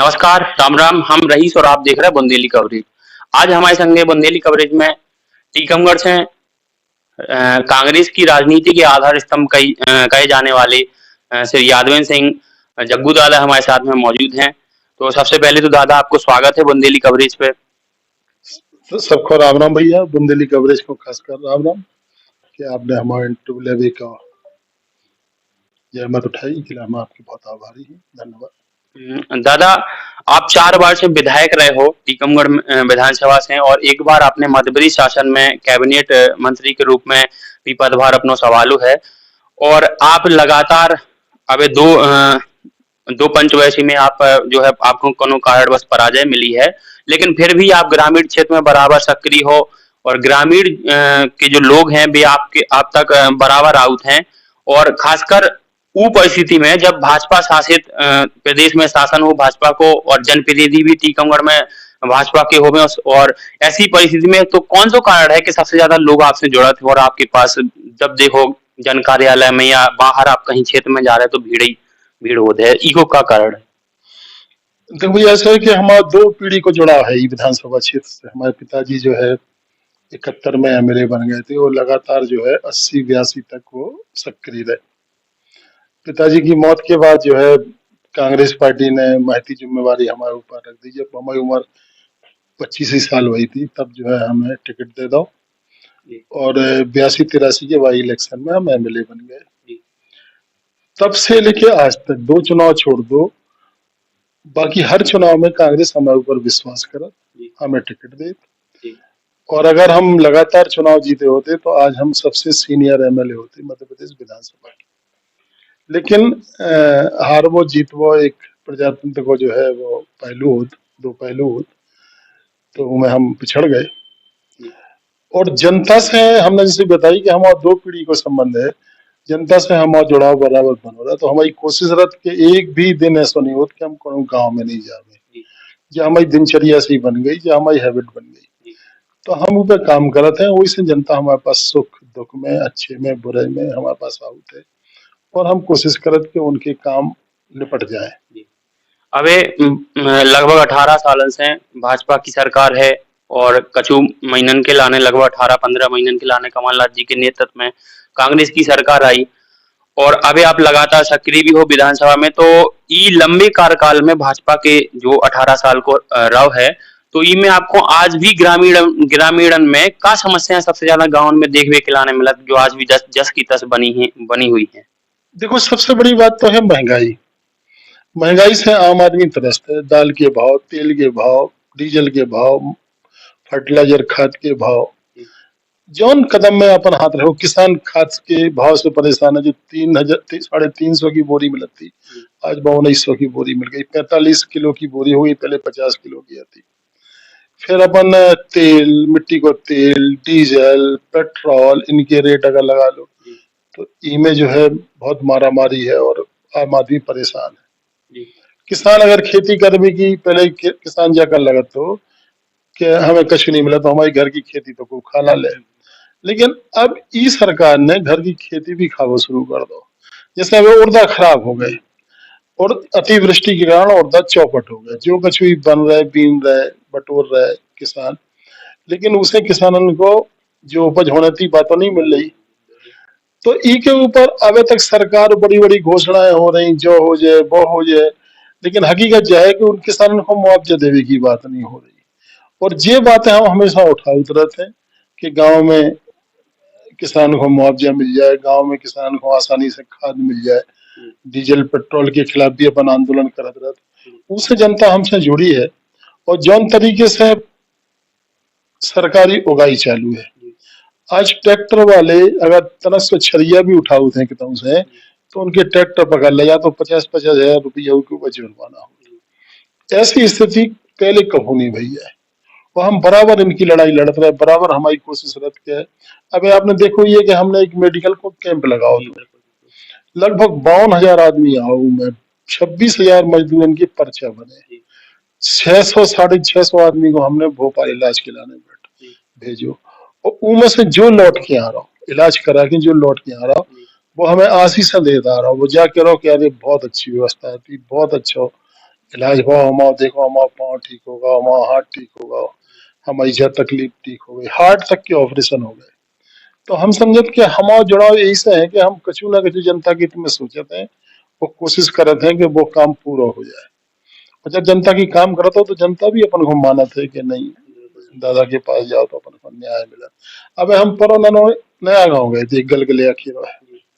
नमस्कार, राम राम। हम रईस और आप देख रहे हैं बुंदेली कवरेज। आज हमारे संग है बुंदेली कवरेज में टीकमगढ़ से कांग्रेस की राजनीति के आधार स्तंभ कहे जाने वाले श्री यादवेंद्र सिंह जग्गू दादा हमारे साथ में मौजूद हैं। तो सबसे पहले तो दादा आपको स्वागत है बुंदेली कवरेज पे। सबको राम राम भैया। बुंदेली कवरेज को खासकर राम राम कि आपने हमारे इंटरव्यू लेने का जहमत उठाई, के लिए हम आपके बहुत आभारी हैं। धन्यवाद। दादा, आप 4 बार से विधायक रहे हो टीकमगढ़ विधानसभा से, और एक बार आपने मध्य प्रदेश शासन में कैबिनेट मंत्री के रूप में भी पदभार अपना संभालो है। और आप लगातार अब दो पंचवर्षीय में आप जो है आपको कोनो कारणवश पराजय मिली है, लेकिन फिर भी आप ग्रामीण क्षेत्र में बराबर सक्रिय हो और ग्रामीण के जो लोग हैं वे आप तक बराबर आउट हैं। और खासकर वो परिस्थिति में जब भाजपा शासित प्रदेश में शासन हो भाजपा को और जनप्रतिनिधि भी टीकमगढ़ में भाजपा के हो, और ऐसी परिस्थिति में तो कौन सा कारण है कि सबसे ज्यादा लोग आपसे जुड़े थे और आपके पास जब देखो जन कार्यालय में या बाहर आप कहीं क्षेत्र में जा रहे हैं तो भीड़ होते है, इको का कारण है? देखो भैया, ऐसा है कि हमारा 2 पीढ़ी को जुड़ा है ये विधानसभा क्षेत्र से। हमारे पिताजी जो है 71 में एमएलए बन गए थे और लगातार जो है 80-82 तक वो सक्रिय रहे। पिताजी की मौत के बाद जो है कांग्रेस पार्टी ने महती जिम्मेवारी हमारे ऊपर रख दी। जब हमारी उम्र 25 ही साल हुई थी तब जो है हमें टिकट दे दो और 82-83 के बाई इलेक्शन में हम एमएलए बन गए। तब से लेके आज तक 2 चुनाव छोड़ दो, बाकी हर चुनाव में कांग्रेस हमारे ऊपर विश्वास करत, हमें टिकट दे। और अगर हम लगातार चुनाव जीते होते तो आज हम सबसे सीनियर एमएलए होते मध्य प्रदेश विधानसभा के। लेकिन हार वो जीत वो एक प्रजातंत्र को जो है वो पहलू होत, 2 पहलू होत, तो उनमें हम पिछड़ गए। और जनता से हमने जैसे बताई कि हमारा 2 पीढ़ी को संबंध है, जनता से हमारा जुड़ाव बराबर बन रहा है। तो हमारी कोशिश रहती कि एक भी दिन ऐसा नहीं हो कि हम कोनो गांव में नहीं जावे, जो हमारी दिनचर्या से बन गई, जो हमारी हैबिट बन गई। तो हम उस पर काम करते हैं, वही से जनता हमारे पास सुख दुख में, अच्छे में बुरे में हमारे पास आउट है और हम कोशिश करते कि उनके काम निपट जाए। अबे लगभग 18 साल से भाजपा की सरकार है और कछु महीनन के लाने लगभग 18-15 महीनन के लाने कमलनाथ जी के नेतृत्व में कांग्रेस की सरकार आई और अभी आप लगातार सक्रिय भी हो विधानसभा में। तो ये लंबे कार्यकाल में भाजपा के जो 18 साल को रव है, तो इनमें आपको आज भी ग्रामीण में क्या समस्याएं सबसे ज्यादा गांव में देखने के लाने मिला जो आज भी जस की तस बनी हुई है? देखो, सबसे बड़ी बात तो है महंगाई। महंगाई से आम आदमी त्रस्त है। दाल के भाव, तेल के भाव, डीजल के भाव, फर्टिलाइजर खाद के भाव, जौन कदम में अपन हाथ रहो। किसान खाद के भाव से परेशान है, जो 3,300 की बोरी मिलती आज 2,900 की बोरी मिल गई। 45 किलो की बोरी हुई, पहले 50 किलो की आती। फिर अपन तेल, मिट्टी को तेल, डीजल, पेट्रोल, इनके रेट अगर लगा लो तो इनमें जो है बहुत मारामारी है और आम आदमी परेशान है। किसान अगर खेती करने की पहले किसान जाकर लगत तो कि हमें कुछ नहीं मिला तो हमारी घर की खेती तो को खाना ले। लेकिन अब ई सरकार ने घर की खेती भी खावा शुरू कर दो। जैसे अब उर्दा खराब हो गए और अतिवृष्टि के कारण उर्दा चौपट हो गए, जो कुछ भी बन रहे, बीन रहे, बटोर रहे किसान, लेकिन उसे किसानों को जो उपज होने थी बातों नहीं मिल रही। तो ई के ऊपर अभी तक सरकार बड़ी बड़ी घोषणाएं हो रही, जो हो जाए वो हो जाए, लेकिन हकीकत यह है कि उन किसानों को मुआवजा देने की बात नहीं हो रही। और ये बातें हम हमेशा उठा उतरे थे कि गांव में किसान को मुआवजा मिल जाए, गांव में किसान को आसानी से खाद मिल जाए। डीजल पेट्रोल के खिलाफ भी अपन आंदोलन करते रहते, उससे जनता हमसे जुड़ी है। और जौन तरीके से सरकारी उगाई चालू है, आज ट्रैक्टर वाले अगर तनस से छरिया भी उठाऊ थे कितों से तो उनके ट्रैक्टर पकड़ ले, या तो 50-50 हजार रुपया के ऊपर जुर्माना हो। ऐसी स्थिति पहले कभी नहीं भई है और हम बराबर इनकी लड़ाई लड़ते रहे, बराबर हमारी कोशिश रहती है। अभी आपने देखो ये कि हमने एक मेडिकल को कैंप लगाओ, लगभग 52,000 आदमी आओ में 26,000 मजदूरन की पर्चा बने, 600-650 आदमी को हमने भोपाल इलाज कराने भेजो। और उनमें से जो लौट के आ रहा हो, इलाज करा के जो लौट के आ रहा हो, वो हमें आशीष देता आ रहा हो, वो जाके रहो कि अरे बहुत अच्छी व्यवस्था थी, बहुत अच्छा हो। इलाज भाव हमारा देखो, हमारा पाँव ठीक होगा, हमारा हाथ ठीक होगा, हमारी जब तकलीफ ठीक हो गई, हार्ट तक के ऑपरेशन हो गए। तो हम समझत कि हमारा जुड़ाव ऐसा है कि हम कछु ना कछु जनता के हित में सोचते हैं, वो कोशिश करते हैं कि वो काम पूरा हो जाए। और जब जनता की काम करता हो तो जनता भी अपन को मानत है कि नहीं, दादा के पास जाओ तो अपन को न्याय मिला। अब हम परो नया गाँव गए थे, गलगले अखीर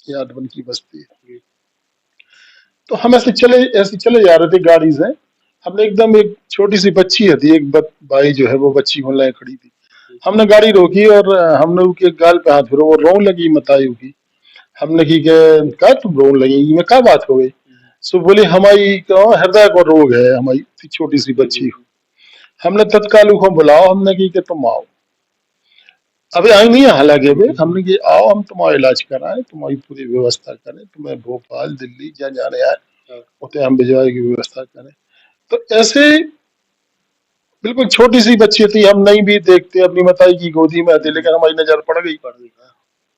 याद बन की बस्ती है। तो हम ऐसे चले जा रहे थे गाड़ी से। हमने एकदम एक छोटी सी बच्ची थी, एक बाई जो है वो बच्ची को ले खड़ी थी। हमने गाड़ी रोकी और हमने उसके गाल पे हाथ फिरो, वो रोने लगी मताई की। हमने की के का तुम रोने लगी, में क्या बात हो गई? सो बोली हमारी हृदय को रोग है, हमारी छोटी सी बच्ची को। हमने तत्काल उसको बुलाओ, हमने की कि तुम आओ। अभी आई नहीं है हालांकि, अभी हमने की आओ हम तुम्हारा इलाज कराएं, तुम्हारी पूरी व्यवस्था करें, तुम्हें भोपाल दिल्ली जहाँ जाने आए उतने हम भिजवाए की व्यवस्था करें। तो ऐसे बिल्कुल छोटी सी बच्ची थी, हम नहीं भी देखते, अपनी मताई की गोदी में थी, लेकिन हमारी नजर पड़ गई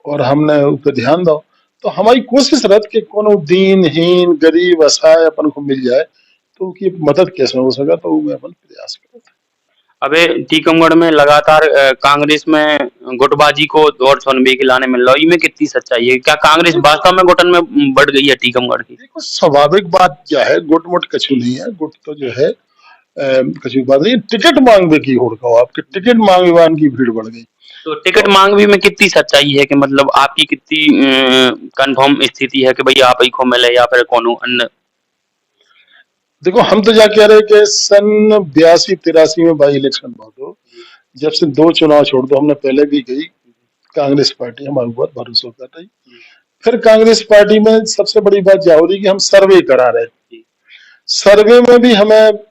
और हमने उस पर ध्यान दो। तो हमारी कोशिश रहती कि कोनो दीनहीन गरीब असहाय अपन को मिल जाए तो उसकी मदद कैसे हो सका, तो वो अपन प्रयास करें। अबे टीकमगढ़ में लगातार कांग्रेस में गुटबाजी को दौर सोनबे के लाने मिल रहा है, इनमें कितनी सच्चाई है? क्या कांग्रेस वास्तव में गुटन में बढ़ गई है टीकमगढ़ की? देखो स्वाभाविक बात क्या है, गुट मुट कछु नहीं है, गुट तो जो है कछु बात नहीं, टिकट मांगने की होड़ का आपके टिकट मांगने वान की भीड़ बढ़ गई। तो टिकट मांग भी में कितनी सच्चाई है कि मतलब आपकी कितनी कंफर्म स्थिति है कि भाई आप ही को मिले या फिर कोनो अन्य? देखो हम तो जा कह रहे कि सन 82-83 में बाई इलेक्शन हुआ, तो जब से 2 चुनाव छोड़ दो, हमने पहले भी गई, कांग्रेस पार्टी हमारे ऊपर भरोसा कर रही। फिर कांग्रेस पार्टी में सबसे बड़ी बात यह हो रही कि हम सर्वे करा रहे, सर्वे में भी हमें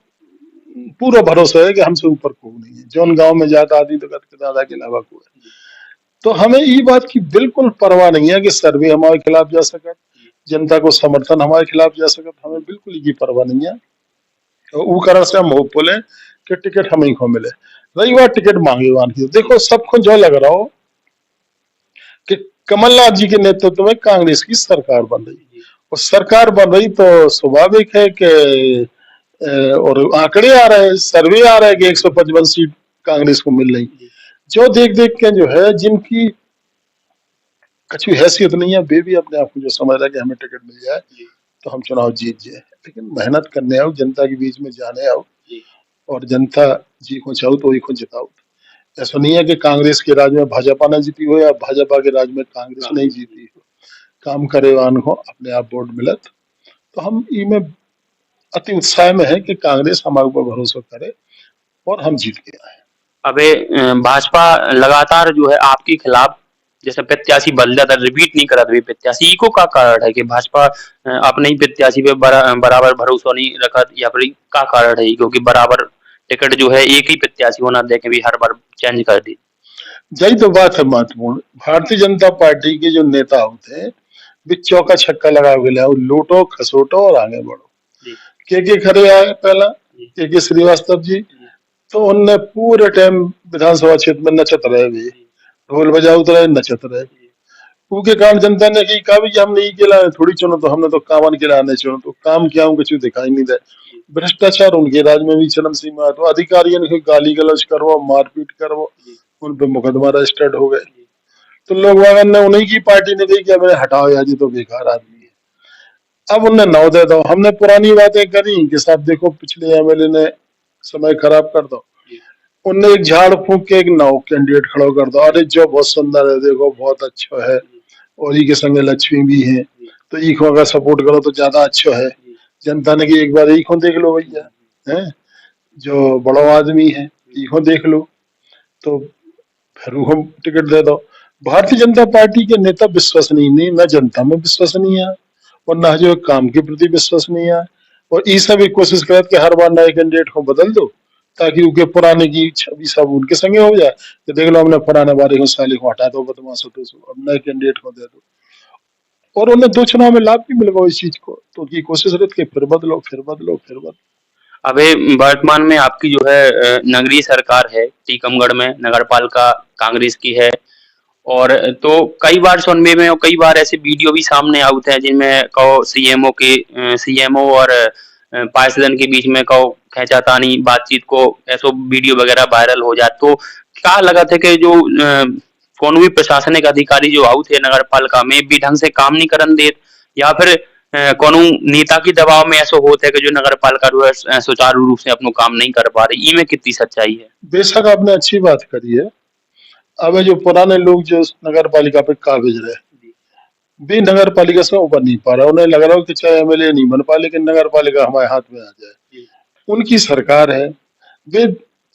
पूरा भरोसा है कि हमसे ऊपर कोई नहीं है। जौन गांव में जाता आदमी तो कहते दादा के अलावा कोई है। तो हमें ये बात की बिल्कुल परवाह नहीं है कि सर्वे हमारे खिलाफ जा सके, जनता को समर्थन हमारे खिलाफ जा सके, हमें बिल्कुल ये परवाह नहीं है। तो वो कारण से हम होपफुल है कि टिकट हमें को मिले। रही बात टिकट मांगे वान की, देखो सबको जो लग रहा हो कि कमलनाथ जी के नेतृत्व में कांग्रेस की सरकार बन रही, और सरकार बन रही तो स्वाभाविक है कि और आंकड़े आ रहे हैं, सर्वे आ रहा है कि 155 सीट कांग्रेस को मिल रही। जो देख देख के जो है जिनकी कछु हैसियत नहीं है, वे भी अपने आप को जो समझ रहा है कि हमें टिकट मिल जाए तो हम चुनाव जीत जाए। लेकिन मेहनत करने आओ, जनता के बीच में जाने आओ, और जनता जी को चाहो तो वही को जिताओ। ऐसा नहीं है कि कांग्रेस के राज में भाजपा न जीती हो या भाजपा के राज में कांग्रेस नहीं जीती हो। काम करे वान को अपने आप वोट मिलत। तो हम इनमें अति उत्साह में है कि कांग्रेस हमारे ऊपर भरोसा करे और हम जीत के आए। अबे भाजपा लगातार जो है आपके खिलाफ जैसे प्रत्याशी बदल जाता, रिपीट नहीं करा भी प्रत्याशी, इको का कारण है कि भाजपा अपने ही प्रत्याशी पे बराबर भरोसा नहीं रखा, या फिर का कारण है क्योंकि बराबर टिकट जो है एक ही प्रत्याशी होना देखे भी हर बार चेंज कर दी? यही तो बात है महत्वपूर्ण। भारतीय जनता पार्टी के जो नेता होते हैं वे चौका छक्का लगा के ले, लूटो खसोटो और आगे बढ़ो। के खड़े आए पहला, के श्रीवास्तव जी, तो उनने पूरे टाइम विधानसभा क्षेत्र में नचत रहे, भी ढोल बजाते रहे, नचत रहे। उनके कारण जनता ने कहा भी हम नहीं केला थोड़ी चुनो, तो हमने तो कामन के लाने चुनो, तो काम क्या कुछ दिखाई नहीं दे। भ्रष्टाचार उनके राज में भी चरम सीमा है, तो अधिकारियों ने गाली गलौज करो, मारपीट करो, उन पे मुकदमा रजिस्टर्ड हो गए। तो लोग वागन ने उन्हीं की पार्टी ने कही कि हमें हटाओ यार, ये तो बेकार आदमी है। अब उनने नाव दे दो, हमने पुरानी बातें करी कि साहब देखो पिछले एमएलए ने समय खराब कर दो, उनने एक झाड़ फूक के एक नौ कैंडिडेट खड़ा कर दो, अरे जो बहुत सुंदर है, देखो बहुत अच्छा है, और ई के संगे लक्ष्मी भी है, तो ई को अगर सपोर्ट करो तो ज्यादा अच्छा है। जनता ने कि एक बार ई को देख लो भैया, है जो बड़ा आदमी है, ई को देख लो, तो फिर हम टिकट दे दो। भारतीय जनता पार्टी के नेता विश्वसनीय नहीं, न जनता में विश्वसनीय है और न जो काम के प्रति विश्वसनीय है, और ई सब एक कोशिश करे कि हर बार नए कैंडिडेट को बदल दो ताकि उनके पुराने की छवि सब उनके संगे हो जाए कि देख लो हमने पुराने बारे को साले को हटा दो, बदमाश हो तो अब नए कैंडिडेट को दे दो। और उन्हें 2 चुनाव में लाभ भी मिल गया इस चीज को, तो की कोशिश रहती है फिर बदलो फिर बदलो फिर बदलो। अबे वर्तमान में आपकी जो है नगरीय सरकार है टीकमगढ़ में, नगर पालिका कांग्रेस की है, और तो कई बार सुनने में और कई बार ऐसे वीडियो भी सामने आते हैं जिनमें कहो सीएमओ और पार्षदन के बीच में कहो खींचातानी बातचीत को ऐसो वीडियो वगैरह वायरल हो जाए तो क्या लगत है कि जो कोनो भी प्रशासनिक अधिकारी जो आउत है नगर पालिका में भी ढंग से काम नहीं करन देत या फिर कोनो नेता के दबाव में ऐसा होता है कि जो नगर पालिका जो है सुचारू रूप से अपनो काम नहीं कर पा रही इनमें कितनी सच्चाई है? बेशक आपने अच्छी बात करी है। अब जो पुराने लोग जो नगर पालिका पे काबिज रहे भी नगर पालिका से उबर नहीं पा रहा, उन्हें लग रहा हो कि चाहे एमएलए नहीं बन पा लेकिन नगर पालिका हमारे हाथ में आ जाए। उनकी सरकार है, वे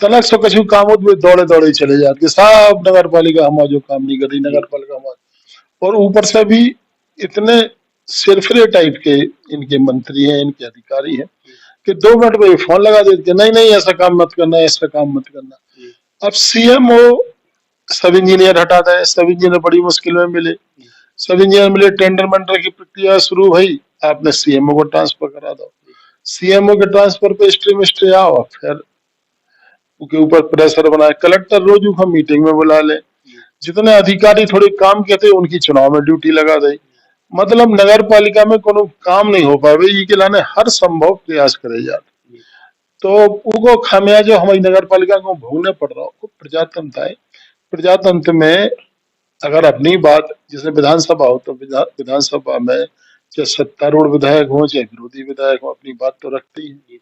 तनक सो कछु काम हो वे दौड़े दौड़े चले जाते सब नगर पालिका हमारा जो काम नहीं कर रही नगर पालिका हमारा। और ऊपर से भी इतने सिरफिरे टाइप के इनके मंत्री हैं, इनके अधिकारी हैं कि 2 मिनट में फोन लगा देते नहीं नहीं ऐसा काम मत करना, ऐसा काम मत करना। अब सीएम हो सब इंजीनियर हटा दे, सब इंजीनियर बड़ी मुश्किल में मिले, सब इंजीनियर मिले, टेंडर मेंडर की प्रक्रिया शुरू हुई, आपने सीएमओ को ट्रांसफर करा दो, सीएमओ के ट्रांसफर पे स्टे आओ, फिर उसके ऊपर प्रेशर बनाए, कलेक्टर रोज उनको मीटिंग में बुला ले, जितने अधिकारी थोड़े काम के थे उनकी चुनाव में ड्यूटी लगा दे। मतलब नगर पालिका में कोनो काम नहीं हो पावे, ये के लाने हर संभव प्रयास करे जाते। तो उनको खामियाजा हमारी नगर पालिका को भोगने पड़ रहा हो। प्रजातंत्र है, प्रजातंत्र में अगर अपनी बात जैसे विधानसभा हो तो विधानसभा में चाहे सत्तारूढ़ विधायक हो चाहे विरोधी विधायक हो अपनी बात तो रखते ही।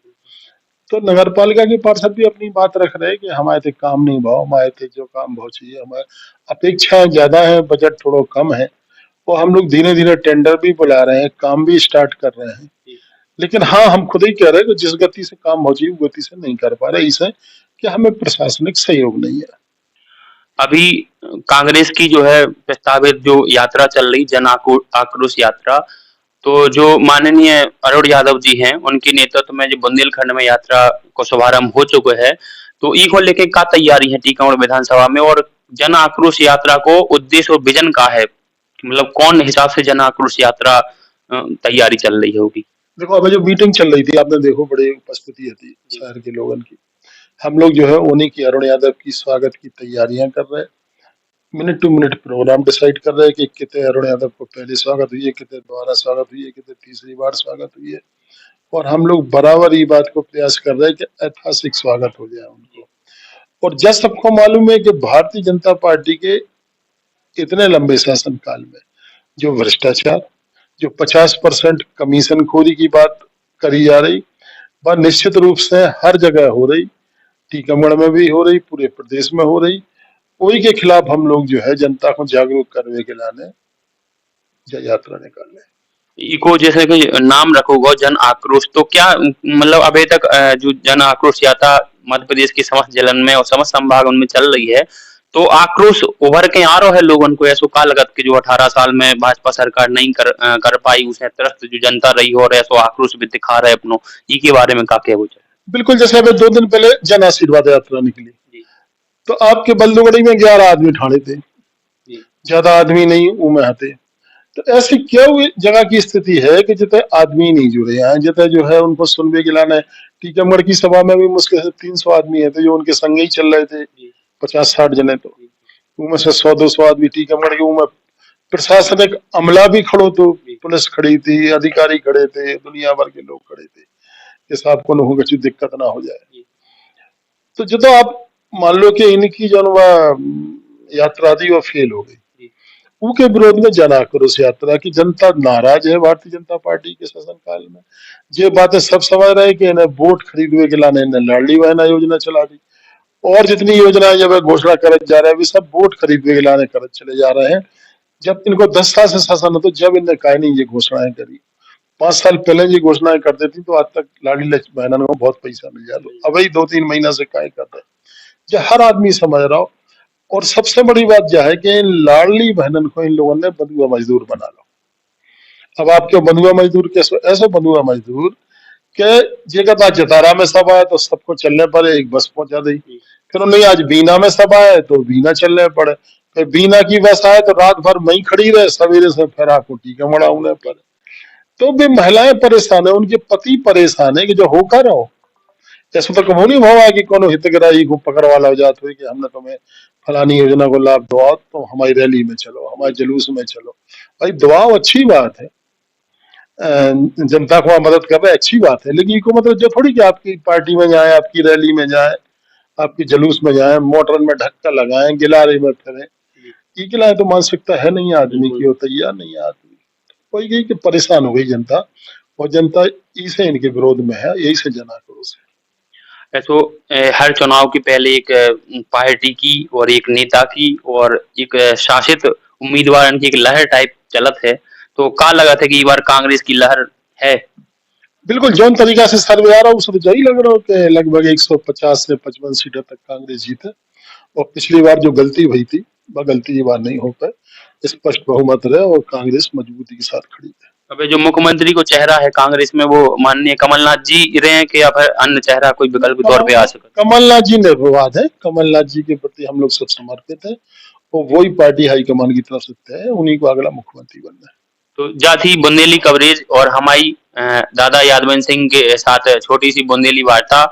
तो नगर पालिका के पार्षद भी अपनी बात रख रहे हैं कि हमारे थे काम नहीं भाव, हमारे थे जो काम भाव चाहिए, हमारे अपेक्षाएं ज्यादा है, बजट थोड़ा कम है, और हम लोग धीरे धीरे टेंडर भी बुला रहे हैं, काम भी स्टार्ट कर रहे हैं। लेकिन हाँ हम खुद ही कह रहे हैं कि जिस गति से काम हो चाहिए गति से नहीं कर पा रहे, इसे कि हमें प्रशासनिक सहयोग नहीं है। अभी कांग्रेस की जो है प्रस्तावित जो यात्रा चल रही जन आक्रोश यात्रा, तो जो माननीय अरुण यादव जी हैं उनके नेतृत्व में जो बुंदेलखंड में यात्रा को शुभारंभ हो चुका है, तो ई को लेके क्या तैयारी है टीकमगढ़ विधानसभा में और जन आक्रोश यात्रा को उद्देश्य और विजन का है, मतलब कौन हिसाब से जन आक्रोश यात्रा तैयारी चल रही होगी? देखो अभी जो मीटिंग चल रही थी आपने देखो बड़ी उपस्थिति थी शहर के लोगों की। हम लोग जो है उन्हीं की अरुण यादव की स्वागत की तैयारियां कर रहे हैं, minute to minute programme decide कर रहे हैं कि कितने अरुण यादव को पहले स्वागत हुई है, कितने दोबारा स्वागत हुई है, कितने तीसरी बार स्वागत हुई है। और हम लोग बराबर ये बात को प्रयास कर रहे हैं कि ऐतिहासिक स्वागत हो जाए उनको। और जब सबको मालूम है कि भारतीय जनता पार्टी के इतने लंबे शासनकाल में जो भ्रष्टाचार, जो 50% कमीशन खोरी की बात करी जा रही, वह निश्चित रूप से हर जगह हो रही, टीकमगढ़ में भी हो रही, पूरे प्रदेश में हो रही। वही के खिलाफ हम लोग जो है जनता को जागरूक करने के लाने यात्रा निकालने। इको जैसे कि नाम रखोगे जन आक्रोश, तो क्या मतलब अभी तक जो जन आक्रोश यात्रा मध्य प्रदेश के समस्त जिलन में और समस्त संभाग उनमें चल रही है, तो आक्रोश उभर के आ रहा है लोगों को ऐसो का लगत कि जो 18 साल में भाजपा सरकार नहीं कर पाई उसे त्रस्त जो जनता रही हो और ऐसो आक्रोश भी दिखा रहे अपनो, ई के बारे में का कहबो चाहे? बिल्कुल, जैसे अभी 2 दिन पहले जन आशीर्वाद यात्रा निकली, तो आपके बल्दुगड़ी में 11 आदमी ठाणे थे, ज्यादा आदमी नहीं उमे आते। तो ऐसी क्या जगह की स्थिति है कि जितने आदमी नहीं जुड़े हैं, जितने जो है उनको सुनने के लाने। टीकमगढ़ की सभा में भी मुश्किल से 300 आदमी है, तो जो उनके संग ही चल रहे थे 50-60 जने, तो उनमें से 100-200 आदमी टीकमगढ़ के। उनमें प्रशासनिक अमला भी खड़ो, तो पुलिस खड़ी थी, अधिकारी खड़े थे, दुनिया भर के लोग खड़े थे, इस आपको न होगा दिक्कत ना हो जाए। तो जो तो आप मान लो कि इनकी जो यात्रा थी वो फेल हो गई, उनके विरोध में जन आक्रोश यात्रा की जनता नाराज है भारतीय जनता पार्टी के शासनकाल में। ये बातें सब समझ रहे हैं कि इन्हें वोट खरीदने के लाने इन्हें लाडली बहना योजना चला दी, और जितनी योजना जब घोषणा कर जा रहे हैं सब वोट खरीदने के लाने कर चले जा रहे हैं। जब इनको 10 साल से शासन हो तो जब इन्हें कहा नहीं ये घोषणाएं करी, 5 साल पहले ये घोषणाएं कर देती तो आज तक लाडली बहना को बहुत पैसा मिल जाता। अब ही 2-3 महीना से काय कर रहे, जो हर आदमी समझ रहा हो। और सबसे बड़ी बात यह है कि इन लाडली बहनन को इन लोगों ने बंधुआ मजदूर बना लो। अब आपके बंधुआ मजदूर कैसे, ऐसे बंधुआ मजदूर के जेकर जतारा में सभा है तो सबको चलने पड़े, एक बस पहुंचा दी। फिर उन्हें आज बीना में सभा है तो बीना चलने पड़े, फिर बीना की बस आए तो रात भर वहीं खड़ी रहे, सवेरे से फिर आपको टीकमगढ़ आने पड़े। तो भी महिलाएं परेशान है, उनके पति परेशान है कि जो होकर रहो। ऐसा तो कभी नहीं हुआ कि कोनो हितग्राही को पकड़ वाला हो जाता है कि हमने तुम्हें फलानी योजना को लाभ दो तो हमारी रैली में चलो, हमारे जुलूस में चलो। भाई दबाव अच्छी बात है, जनता को वहाँ मदद कर रहे हैं, अच्छी बात है, लेकिन इनको मतलब जो थोड़ी कि आपकी पार्टी में जाए, आपकी रैली में जाए, आपके जुलूस में जाए, मोटर में ढक्का लगाएं, गिलारे में फिरें। ये के लिए तो मानसिकता है नहीं आदमी की, वो तैयार नहीं है आदमी। वही गई कि परेशान हो गई जनता, और जनता इसे इनके विरोध में है, यही से जन आक्रोश है। तो हर चुनाव के पहले एक पार्टी की और एक नेता की और एक शासित उम्मीदवार की एक लहर टाइप चलत है, तो का लगा था कि इस बार कांग्रेस की लहर है? बिल्कुल जौन तरीका से सर्वे आ रहा है उससे तो यही लग रहा हो कि लगभग 150 से 55 सीटें तक कांग्रेस जीते, और पिछली बार जो गलती हुई थी वह गलती ये बार नहीं हो पाए, स्पष्ट बहुमत रहे और कांग्रेस मजबूती के साथ खड़ी है। अबे जो मुख्यमंत्री को चेहरा है कांग्रेस में वो माननीय कमलनाथ जी रहे हैं कि या फिर अन्य चेहरा कोई विकल्प तौर पे आ सकता? कमलनाथ जी निर्विवाद है, कमलनाथ जी के प्रति हम लोग सब समर्पित हैं, और वही पार्टी हाईकमान की तरफ से तय है, उन्हीं को अगला मुख्यमंत्री बनना है। तो जाथी बुंदेली कवरेज और हमारी दादा यादवन सिंह के साथ छोटी सी बुंदेली वार्ता